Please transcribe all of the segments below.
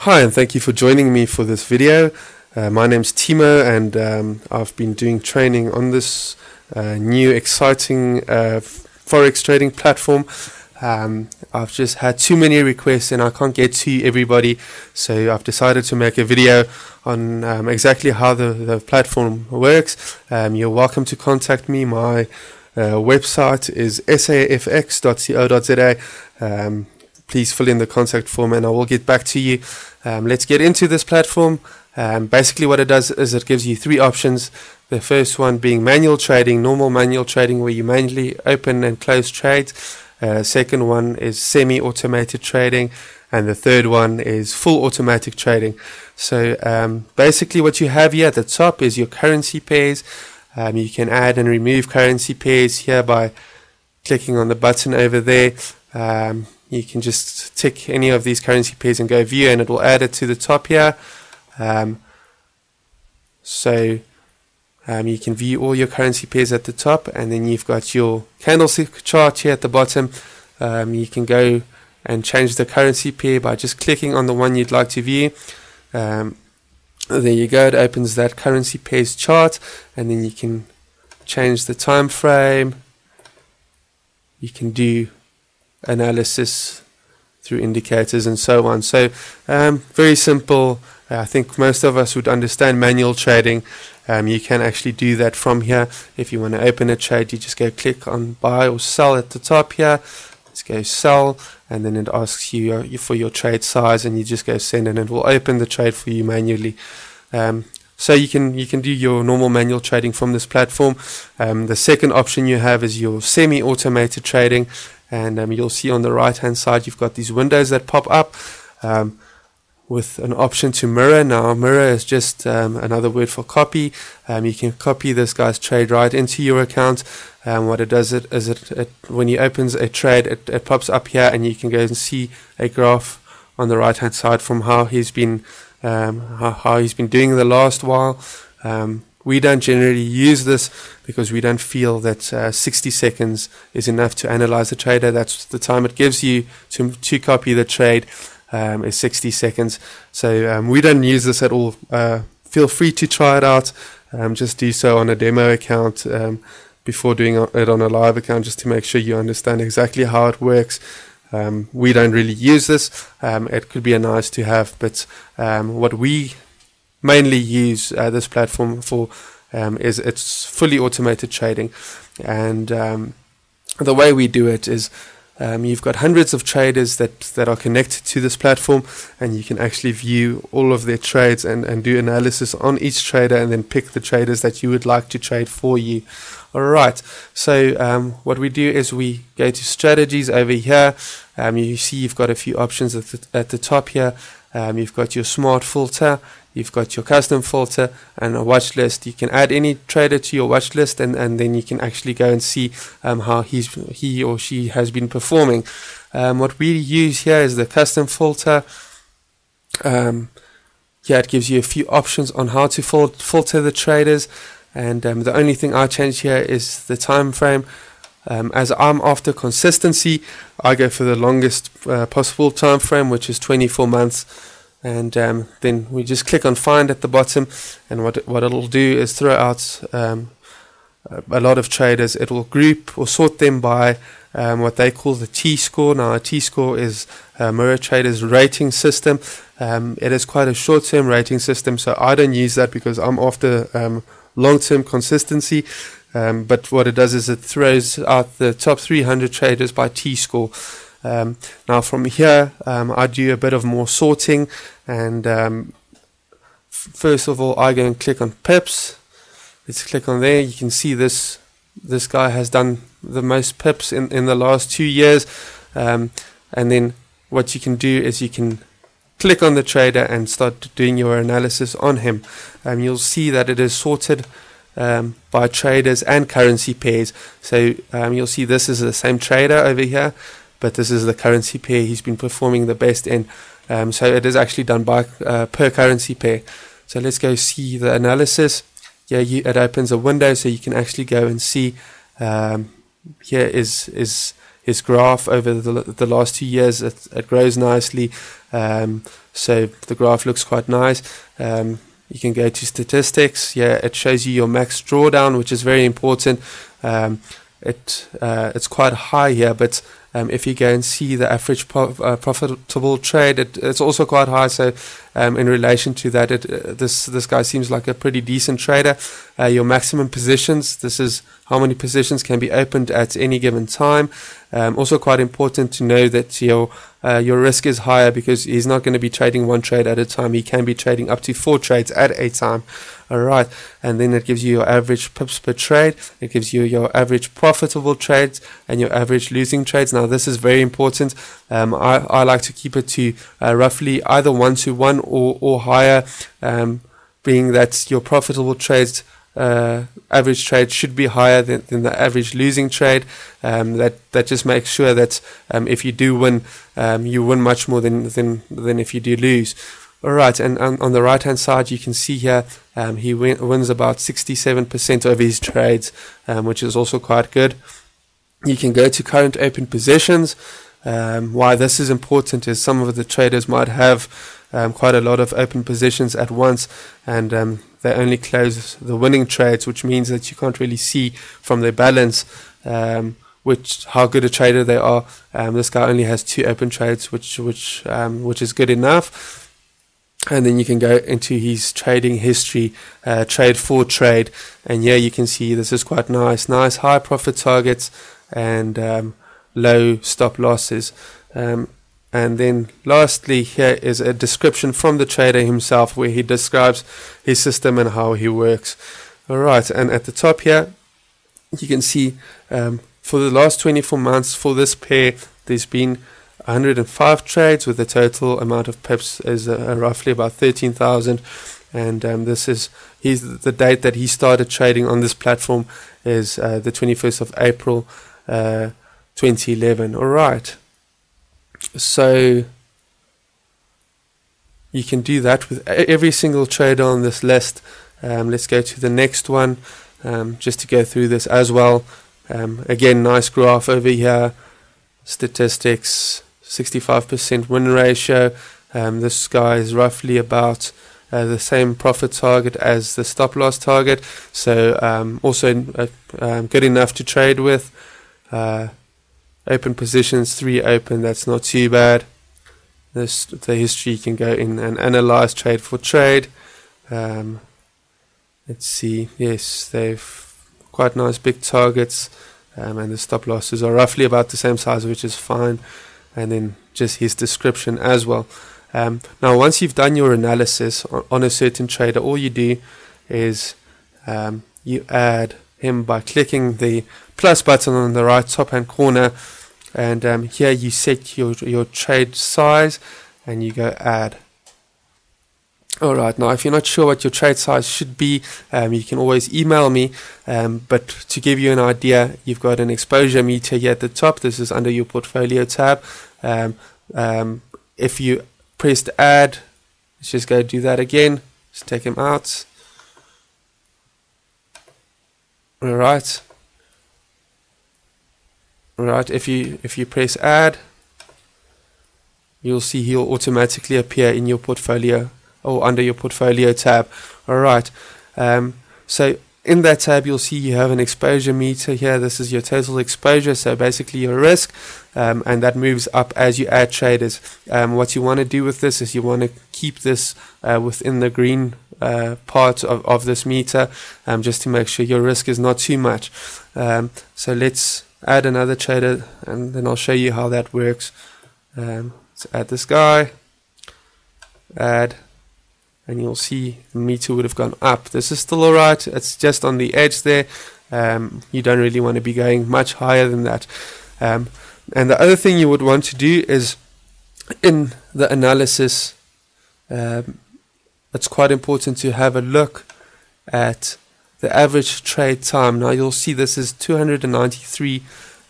Hi, and thank you for joining me for this video. My name's Timo, and I've been doing training on this new exciting Forex trading platform. I've just had too many requests and I can't get to everybody, so I've decided to make a video on exactly how the platform works. You're welcome to contact me. My website is safx.co.za. Please fill in the contact form and I will get back to you. Let's get into this platform. Basically what it does is it gives you three options. The first one being manual trading, normal manual trading where you manually open and close trades. Second one is semi-automated trading, and the third one is full automatic trading. So basically what you have here at the top is your currency pairs. You can add and remove currency pairs here by clicking on the button over there. You can just tick any of these currency pairs and go view, and it will add it to the top here. You can view all your currency pairs at the top, and then you've got your candlestick chart here at the bottom. You can go and change the currency pair by just clicking on the one you'd like to view. There you go, it opens that currency pair's chart, and then you can change the time frame. You can do analysis through indicators and so on. So very simple. I think most of us would understand manual trading. You can actually do that from here. If you want to open a trade, you just go click on buy or sell at the top here. Let's go sell, and then it asks you for your trade size, and you just go send, and it will open the trade for you manually. So you can do your normal manual trading from this platform. The second option you have is your semi-automated trading, and you'll see on the right hand side you've got these windows that pop up with an option to mirror. Now mirror is just another word for copy. You can copy this guy's trade right into your account. What it does is when he opens a trade, it pops up here, and you can go and see a graph on the right hand side from how he's been doing the last while. We don't generally use this because we don't feel that 60 seconds is enough to analyze a trader. That's the time it gives you to copy the trade, is 60 seconds. So we don't use this at all. Feel free to try it out. Just do so on a demo account before doing it on a live account, just to make sure you understand exactly how it works. We don't really use this. It could be a nice to have, but what we mainly use this platform for is it's fully automated trading. And the way we do it is you've got hundreds of traders that are connected to this platform, and you can actually view all of their trades and do analysis on each trader, and then pick the traders that you would like to trade for you. Alright, so what we do is we go to strategies over here. You see you've got a few options at the top here. You've got your smart filter, you've got your custom filter, and a watch list. You can add any trader to your watch list, and then you can actually go and see how he or she has been performing. What we use here is the custom filter. It gives you a few options on how to filter the traders, and the only thing I change here is the time frame. As I'm after consistency, I go for the longest possible time frame, which is 24 months. And then we just click on find at the bottom, and what it'll do is throw out a lot of traders. It will group or sort them by what they call the T-score. Now a T-score is MirrorTrader's rating system. It is quite a short-term rating system, so I don't use that because I'm after long-term consistency. But what it does is it throws out the top 300 traders by T-score. Now from here I do a bit of more sorting, and first of all I go and click on pips. Let's click on there. You can see this guy has done the most pips in the last 2 years, and then what you can do is you can click on the trader and start doing your analysis on him. You'll see that it is sorted by traders and currency pairs. So you'll see this is the same trader over here, but this is the currency pair he's been performing the best in. So it is actually done by per currency pair. So let's go see the analysis. It opens a window, so you can actually go and see here is his graph over the last 2 years. It grows nicely. so the graph looks quite nice. You can go to statistics. Yeah, it shows you your max drawdown, which is very important. It's quite high here, but if you go and see the average profitable trade, it's also quite high. So in relation to that, this guy seems like a pretty decent trader. Your maximum positions, this is how many positions can be opened at any given time. Also quite important to know that your risk is higher because he's not going to be trading one trade at a time. He can be trading up to 4 trades at a time. Alright, and then it gives you your average pips per trade. It gives you your average profitable trades and your average losing trades. Now this is very important. I like to keep it to roughly either 1-to-1 or higher, being that your profitable trades average trade should be higher than the average losing trade. That just makes sure that if you do win, you win much more than if you do lose. Alright, and on the right hand side you can see here he wins about 67% of his trades, which is also quite good. You can go to current open positions. Why this is important is some of the traders might have quite a lot of open positions at once, and they only close the winning trades, which means that you can't really see from their balance how good a trader they are. This guy only has 2 open trades, which is good enough. And then you can go into his trading history, trade for trade, and here you can see this is quite nice high profit targets and low stop losses. And then lastly, here is a description from the trader himself where he describes his system and how he works. Alright, and at the top here you can see for the last 24 months for this pair there's been 105 trades with the total amount of pips is roughly about 13,000, and the date that he started trading on this platform is the 21st of April 2011. Alright, so you can do that with every single trader on this list. Let's go to the next one just to go through this as well. Again, nice graph over here, statistics, 65% win ratio. This guy is roughly about the same profit target as the stop loss target, so also good enough to trade with. Open positions, 3 open, that's not too bad. The history, you can go in and analyze trade for trade. Let's see, yes, they've quite nice big targets, and the stop losses are roughly about the same size, which is fine. And then just his description as well. Now once you've done your analysis on a certain trader, all you do is you add him by clicking the plus button on the right top hand corner, and here you set your trade size and you go add. Alright, now if you're not sure what your trade size should be, you can always email me, but to give you an idea, you've got an exposure meter here at the top. This is under your portfolio tab. If you pressed add, let's just go do that again, just take him out. Alright, if you press add, you'll see he'll automatically appear in your portfolio or under your portfolio tab. Alright, so in that tab you'll see you have an exposure meter here. This is your total exposure, so basically your risk, and that moves up as you add traders. What you want to do with this is you want to keep this within the green part of this meter, just to make sure your risk is not too much. So let's add another trader and then I'll show you how that works. Let's add this guy, add, and you'll see the meter would have gone up. This is still alright, it's just on the edge there. You don't really want to be going much higher than that. And the other thing you would want to do is in the analysis, it's quite important to have a look at the average trade time. Now you'll see this is 293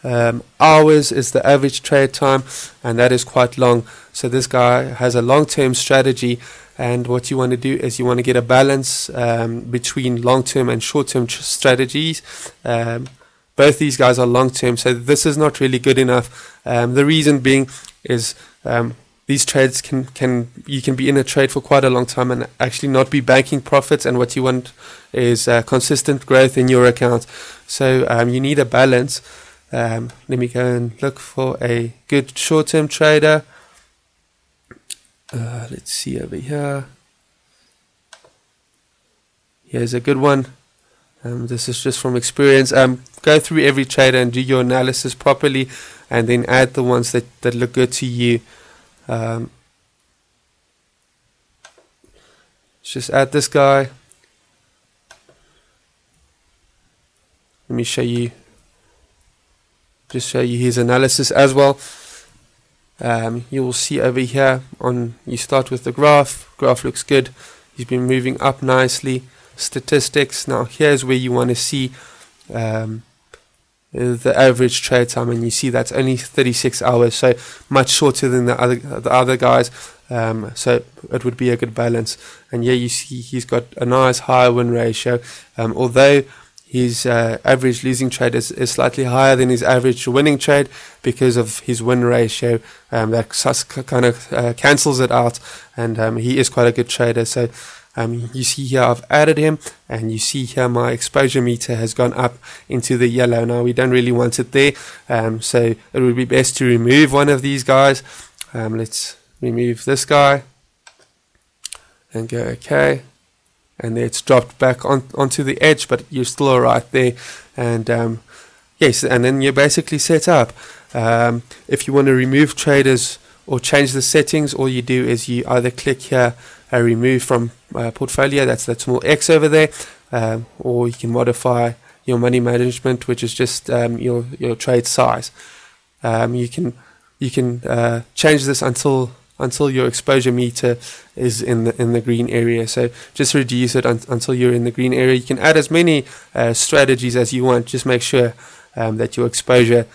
hours is the average trade time, and that is quite long. So this guy has a long-term strategy, and what you want to do is you want to get a balance between long-term and short-term strategies. Both these guys are long-term, so this is not really good enough. The reason being is these trades you can be in a trade for quite a long time and actually not be banking profits, and what you want is consistent growth in your account. So you need a balance. Let me go and look for a good short-term trader. Let's see over here. Here's a good one. This is just from experience. Go through every trader and do your analysis properly, and then add the ones that look good to you. Let's just add this guy. Let me show you. Just show you his analysis as well. You will see over here you start with the graph. Graph looks good. He's been moving up nicely. Statistics. Now here's where you want to see the average trade time, and you see that's only 36 hours, so much shorter than the other guys. So it would be a good balance. And yeah, you see he's got a nice high win ratio, although his average losing trade is slightly higher than his average winning trade because of his win ratio. That kind of cancels it out, and he is quite a good trader. So you see here I've added him, and you see here my exposure meter has gone up into the yellow. Now we don't really want it there, so it would be best to remove one of these guys. Let's remove this guy and go OK. And then it's dropped back onto the edge, but you're still alright there. And yes, and then you're basically set up. If you want to remove traders or change the settings, all you do is you either click here, remove from portfolio, that's that small X over there, or you can modify your money management, which is just your trade size. You can change this until your exposure meter is in the green area. So just reduce it until you're in the green area. You can add as many strategies as you want. Just make sure that your exposure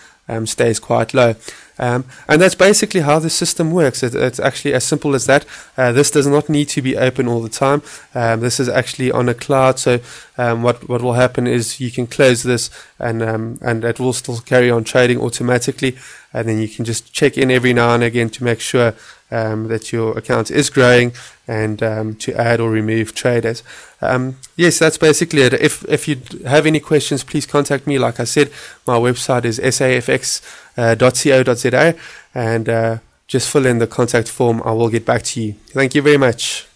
stays quite low. And that's basically how the system works. It's actually as simple as that. This does not need to be open all the time. This is actually on a cloud, so what will happen is you can close this, and it will still carry on trading automatically, and then you can just check in every now and again to make sure that your account is growing, and to add or remove traders. Yes, that's basically it. If you have any questions, please contact me. Like I said, my website is safx.co.za, and just fill in the contact form. I will get back to you. Thank you very much.